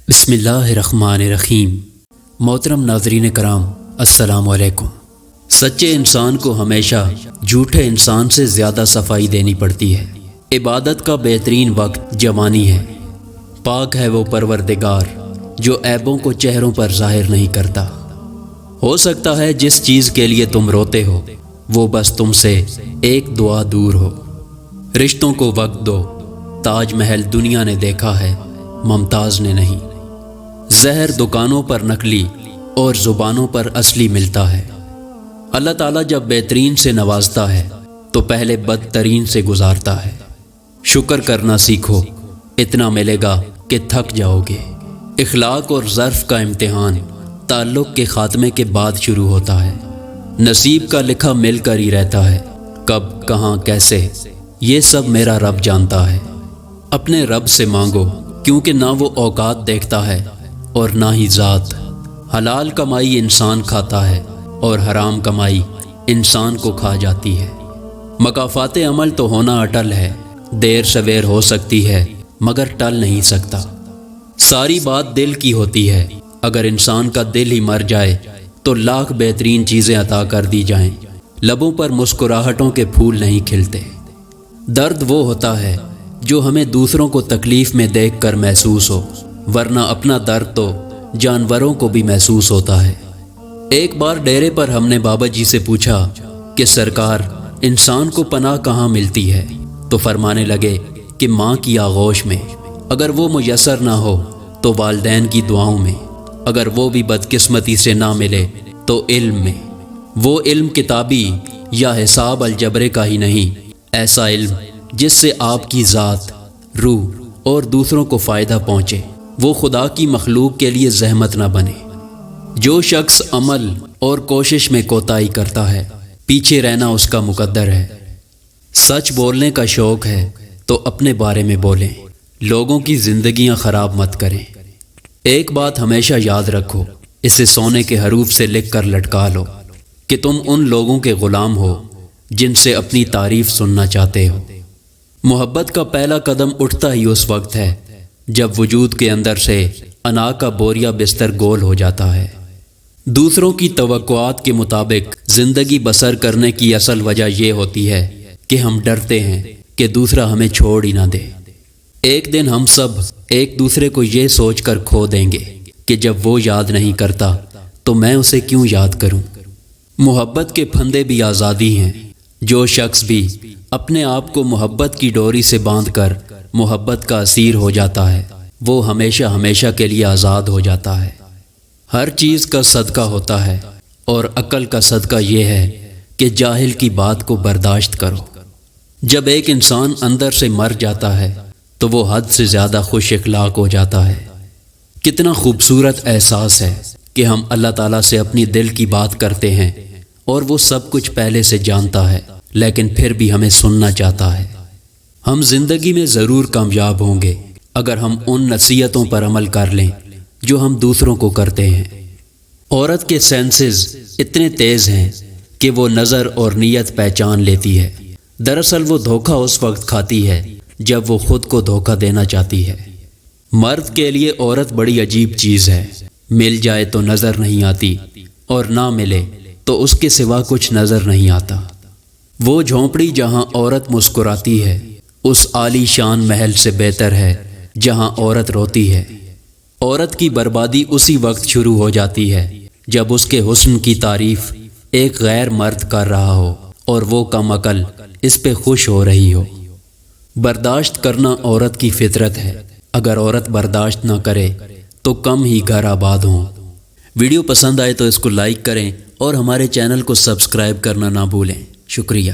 بسم اللہ الرحمن الرحیم۔ محترم ناظرین کرام، السلام علیکم۔ سچے انسان کو ہمیشہ جھوٹے انسان سے زیادہ صفائی دینی پڑتی ہے۔ عبادت کا بہترین وقت جوانی ہے۔ پاک ہے وہ پروردگار جو عیبوں کو چہروں پر ظاہر نہیں کرتا۔ ہو سکتا ہے جس چیز کے لیے تم روتے ہو وہ بس تم سے ایک دعا دور ہو۔ رشتوں کو وقت دو، تاج محل دنیا نے دیکھا ہے، ممتاز نے نہیں۔ زہر دکانوں پر نقلی اور زبانوں پر اصلی ملتا ہے۔ اللہ تعالیٰ جب بہترین سے نوازتا ہے تو پہلے بدترین سے گزارتا ہے۔ شکر کرنا سیکھو، اتنا ملے گا کہ تھک جاؤ گے۔ اخلاق اور ظرف کا امتحان تعلق کے خاتمے کے بعد شروع ہوتا ہے۔ نصیب کا لکھا مل کر ہی رہتا ہے، کب کہاں کیسے یہ سب میرا رب جانتا ہے۔ اپنے رب سے مانگو، کیونکہ نہ وہ اوقات دیکھتا ہے اور نہ ہی ذات۔ حلال کمائی انسان کھاتا ہے اور حرام کمائی انسان کو کھا جاتی ہے۔ مکافات عمل تو ہونا اٹل ہے، دیر سویر ہو سکتی ہے مگر ٹل نہیں سکتا۔ ساری بات دل کی ہوتی ہے، اگر انسان کا دل ہی مر جائے تو لاکھ بہترین چیزیں عطا کر دی جائیں، لبوں پر مسکراہٹوں کے پھول نہیں کھلتے۔ درد وہ ہوتا ہے جو ہمیں دوسروں کو تکلیف میں دیکھ کر محسوس ہو، ورنہ اپنا درد تو جانوروں کو بھی محسوس ہوتا ہے۔ ایک بار ڈیرے پر ہم نے بابا جی سے پوچھا کہ سرکار، انسان کو پناہ کہاں ملتی ہے؟ تو فرمانے لگے کہ ماں کی آغوش میں، اگر وہ میسر نہ ہو تو والدین کی دعاؤں میں، اگر وہ بھی بدقسمتی سے نہ ملے تو علم میں۔ وہ علم کتابی یا حساب الجبرے کا ہی نہیں، ایسا علم جس سے آپ کی ذات، روح اور دوسروں کو فائدہ پہنچے، وہ خدا کی مخلوق کے لیے زحمت نہ بنے۔ جو شخص عمل اور کوشش میں کوتاہی کرتا ہے، پیچھے رہنا اس کا مقدر ہے۔ سچ بولنے کا شوق ہے تو اپنے بارے میں بولیں، لوگوں کی زندگیاں خراب مت کریں۔ ایک بات ہمیشہ یاد رکھو، اسے سونے کے حروف سے لکھ کر لٹکا لو کہ تم ان لوگوں کے غلام ہو جن سے اپنی تعریف سننا چاہتے ہو۔ محبت کا پہلا قدم اٹھتا ہی اس وقت ہے جب وجود کے اندر سے انا کا بوریا بستر گول ہو جاتا ہے۔ دوسروں کی توقعات کے مطابق زندگی بسر کرنے کی اصل وجہ یہ ہوتی ہے کہ ہم ڈرتے ہیں کہ دوسرا ہمیں چھوڑ ہی نہ دے۔ ایک دن ہم سب ایک دوسرے کو یہ سوچ کر کھو دیں گے کہ جب وہ یاد نہیں کرتا تو میں اسے کیوں یاد کروں۔ محبت کے پھندے بھی آزادی ہیں۔ جو شخص بھی اپنے آپ کو محبت کی ڈوری سے باندھ کر محبت کا اسیر ہو جاتا ہے، وہ ہمیشہ ہمیشہ کے لیے آزاد ہو جاتا ہے۔ ہر چیز کا صدقہ ہوتا ہے اور عقل کا صدقہ یہ ہے کہ جاہل کی بات کو برداشت کرو۔ جب ایک انسان اندر سے مر جاتا ہے تو وہ حد سے زیادہ خوش اخلاق ہو جاتا ہے۔ کتنا خوبصورت احساس ہے کہ ہم اللہ تعالیٰ سے اپنی دل کی بات کرتے ہیں اور وہ سب کچھ پہلے سے جانتا ہے، لیکن پھر بھی ہمیں سننا چاہتا ہے۔ ہم زندگی میں ضرور کامیاب ہوں گے اگر ہم ان نصیحتوں پر عمل کر لیں جو ہم دوسروں کو کرتے ہیں۔ عورت کے سینسز اتنے تیز ہیں کہ وہ نظر اور نیت پہچان لیتی ہے۔ دراصل وہ دھوکہ اس وقت کھاتی ہے جب وہ خود کو دھوکہ دینا چاہتی ہے۔ مرد کے لیے عورت بڑی عجیب چیز ہے، مل جائے تو نظر نہیں آتی اور نہ ملے تو اس کے سوا کچھ نظر نہیں آتا۔ وہ جھونپڑی جہاں عورت مسکراتی ہے اس عالی شان محل سے بہتر ہے جہاں عورت روتی ہے۔ عورت کی بربادی اسی وقت شروع ہو جاتی ہے جب اس کے حسن کی تعریف ایک غیر مرد کر رہا ہو اور وہ کم عقل اس پہ خوش ہو رہی ہو۔ برداشت کرنا عورت کی فطرت ہے، اگر عورت برداشت نہ کرے تو کم ہی گھر آباد ہوں۔ ویڈیو پسند آئے تو اس کو لائک کریں اور ہمارے چینل کو سبسکرائب کرنا نہ بھولیں۔ شکریہ۔